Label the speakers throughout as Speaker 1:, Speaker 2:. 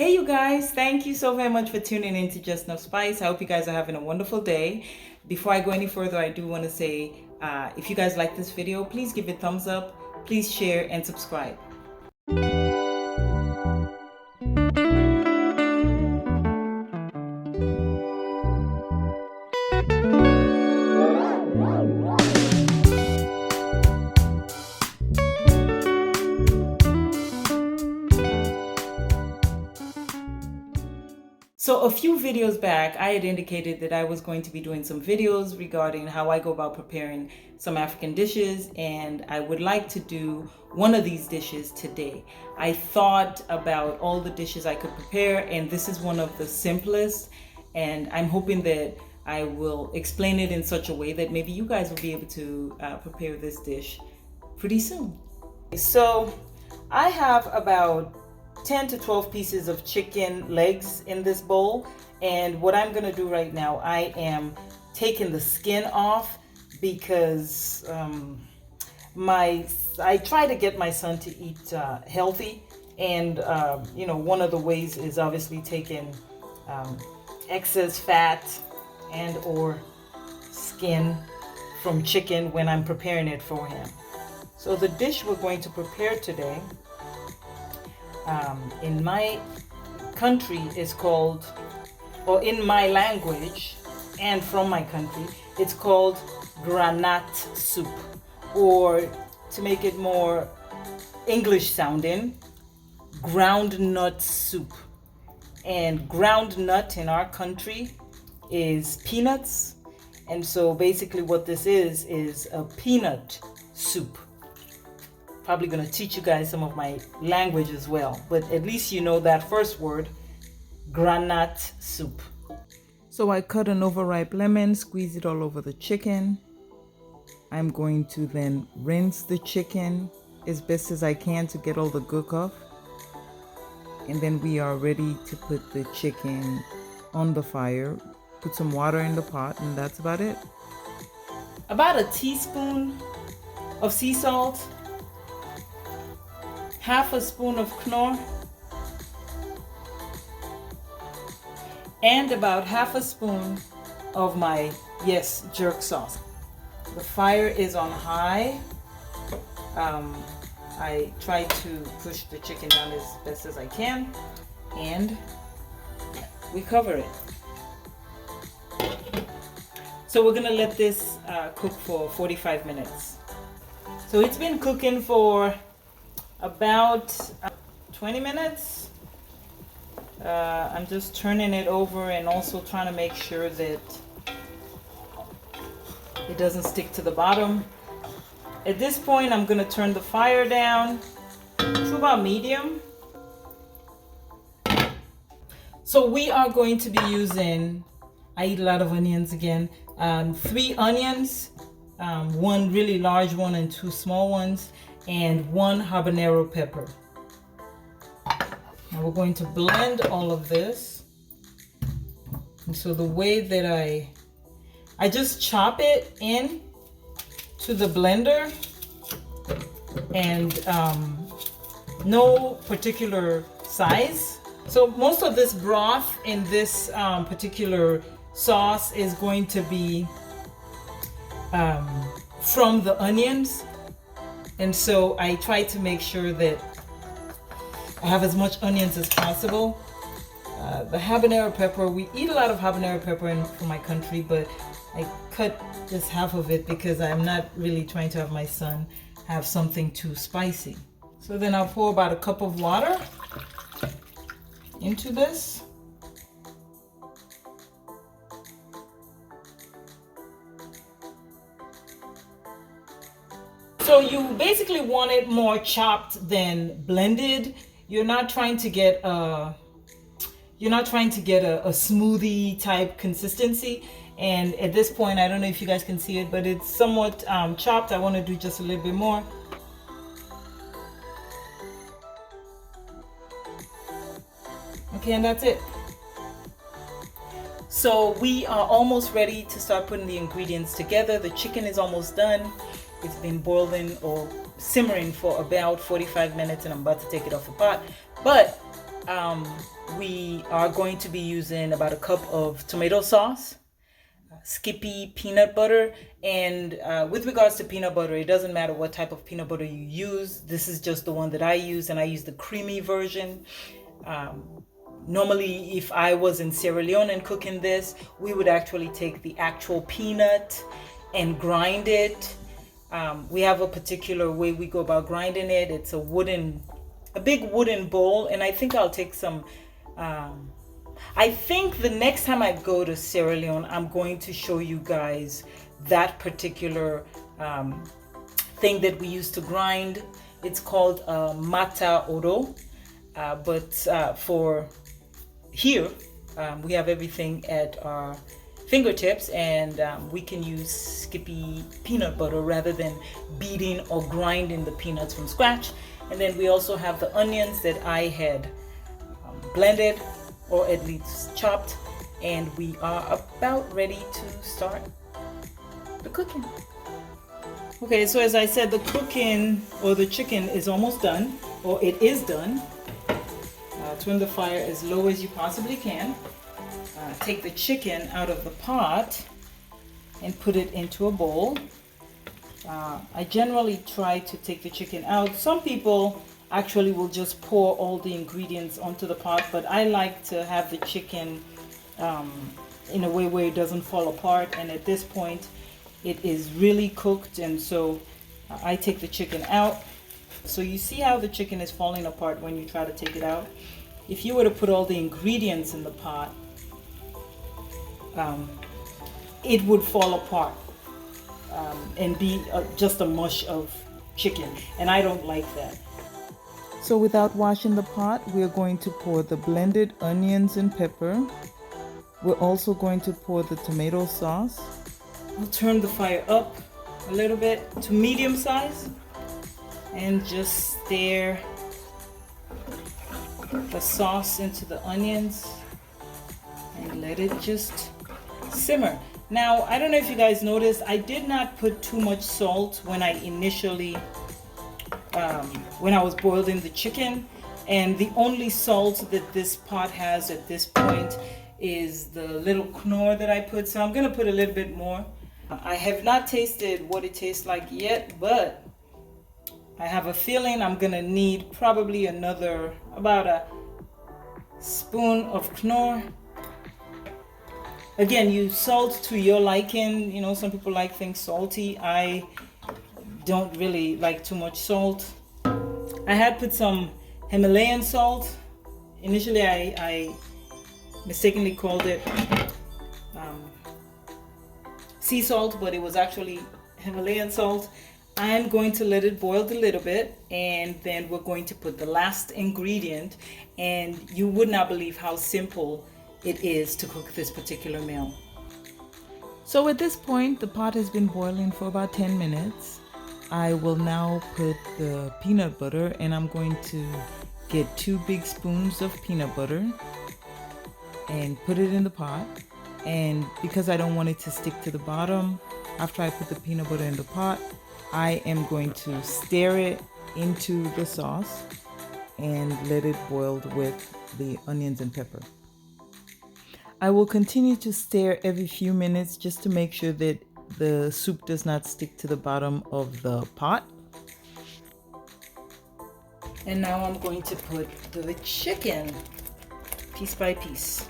Speaker 1: Hey you guys, thank you so very much for tuning in to Just Enough Spice. I hope you guys are having a wonderful day. Before I go any further, I do want to say if you guys like this video, please give it a thumbs up, please share and subscribe. So a few videos back, I had indicated that I was going to be doing some videos regarding how I go about preparing some African dishes, and I would like to do one of these dishes today. I thought about all the dishes I could prepare, and this is one of the simplest, and I'm hoping that I will explain it in such a way that maybe you guys will be able to prepare this dish pretty soon. So I have about 10 to 12 pieces of chicken legs in this bowl, and what I'm gonna do right now, I am taking the skin off because I try to get my son to eat healthy, and one of the ways is obviously taking excess fat and or skin from chicken when I'm preparing it for him. So the dish we're going to prepare today in my country is called, or in my language and from my country, it's called Groundnut soup, or to make it more English sounding, groundnut soup. And groundnut in our country is peanuts, and so basically what this is a peanut soup. Probably going to teach you guys some of my language as well, but at least you know that first word, groundnut soup. So I cut an overripe lemon, squeeze it all over the chicken. I'm going to then rinse the chicken as best as I can to get all the gook off, and then we are ready to put the chicken on the fire. Put some water in the pot, and that's about it. About a teaspoon of sea salt, half a spoon of Knorr, and about half a spoon of my jerk sauce. The fire is on high. I try to push the chicken down as best as I can, and we cover it. So we're gonna let this cook for 45 minutes. So it's been cooking for about 20 minutes. I'm just turning it over and also trying to make sure that it doesn't stick to the bottom. At this point, I'm gonna turn the fire down to about medium. So we are going to be using, I eat a lot of onions again, 3 onions, one really large one and 2 small ones, and 1 habanero pepper. Now we're going to blend all of this. And so the way that I just chop it in to the blender, and no particular size. So most of this broth in this particular sauce is going to be from the onions. And so I try to make sure that I have as much onions as possible. The habanero pepper, we eat a lot of habanero pepper from my country, but I cut just half of it because I'm not really trying to have my son have something too spicy. So then I'll pour about a cup of water into this. So you basically want it more chopped than blended. You're not trying to get a smoothie type consistency. And at this point, I don't know if you guys can see it, but it's somewhat chopped. I want to do just a little bit more. Okay, and that's it. So we are almost ready to start putting the ingredients together. The chicken is almost done. It's been boiling or simmering for about 45 minutes, and I'm about to take it off the pot. But we are going to be using about a cup of tomato sauce, Skippy peanut butter, and with regards to peanut butter, it doesn't matter what type of peanut butter you use. This is just the one that I use, and I use the creamy version. Normally, if I was in Sierra Leone and cooking this, we would actually take the actual peanut and grind it. We have a particular way we go about grinding it. It's a big wooden bowl, and I think I'll take some. I think the next time I go to Sierra Leone, I'm going to show you guys that particular thing that we use to grind. It's called mata oro, but for here, we have everything at our fingertips, and we can use Skippy peanut butter rather than beating or grinding the peanuts from scratch. And then we also have the onions that I had blended or at least chopped, and we are about ready to start the cooking. Okay, so as I said, the cooking or the chicken is almost done, or it is done. Turn the fire as low as you possibly can. Take the chicken out of the pot and put it into a bowl. I generally try to take the chicken out. Some people actually will just pour all the ingredients onto the pot, but I like to have the chicken in a way where it doesn't fall apart, and at this point it is really cooked, and so I take the chicken out. So you see how the chicken is falling apart when you try to take it out. If you were to put all the ingredients in the pot, it would fall apart and be just a mush of chicken, and I don't like that. So without washing the pot, we're going to pour the blended onions and pepper. We're also going to pour the tomato sauce. I'll turn the fire up a little bit to medium size and just stir the sauce into the onions and let it just simmer. Now, I don't know if you guys noticed, I did not put too much salt when I initially when I was boiling the chicken, and the only salt that this pot has at this point is the little knorr that I put, so I'm gonna put a little bit more. I have not tasted what it tastes like yet, but I have a feeling I'm gonna need probably another about a spoon of knorr. Again, you salt to your liking. You know, some people like things salty. I don't really like too much salt. I had put some Himalayan salt. Initially, I mistakenly called it sea salt, but it was actually Himalayan salt. I'm going to let it boil a little bit, and then we're going to put the last ingredient, and you would not believe how simple it is to cook this particular meal. So at this point, the pot has been boiling for about 10 minutes. I will now put the peanut butter, and I'm going to get 2 big spoons of peanut butter and put it in the pot. And because I don't want it to stick to the bottom, after I put the peanut butter in the pot, I am going to stir it into the sauce and let it boil with the onions and pepper. I will continue to stir every few minutes just to make sure that the soup does not stick to the bottom of the pot. And now I'm going to put the chicken piece by piece.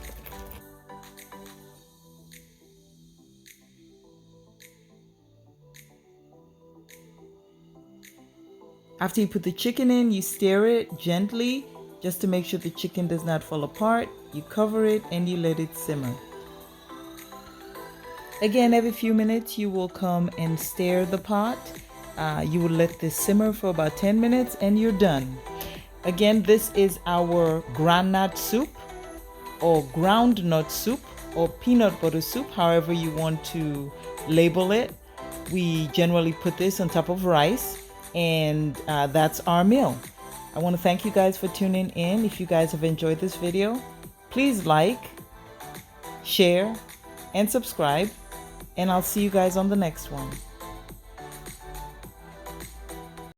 Speaker 1: After you put the chicken in, you stir it gently just to make sure the chicken does not fall apart. You cover it and you let it simmer. Again, every few minutes you will come and stir the pot. You will let this simmer for about 10 minutes and you're done. Again, this is our groundnut soup or groundnut soup or peanut butter soup, however you want to label it. We generally put this on top of rice, and that's our meal. I want to thank you guys for tuning in. If you guys have enjoyed this video, please like, share, and subscribe, and I'll see you guys on the next one.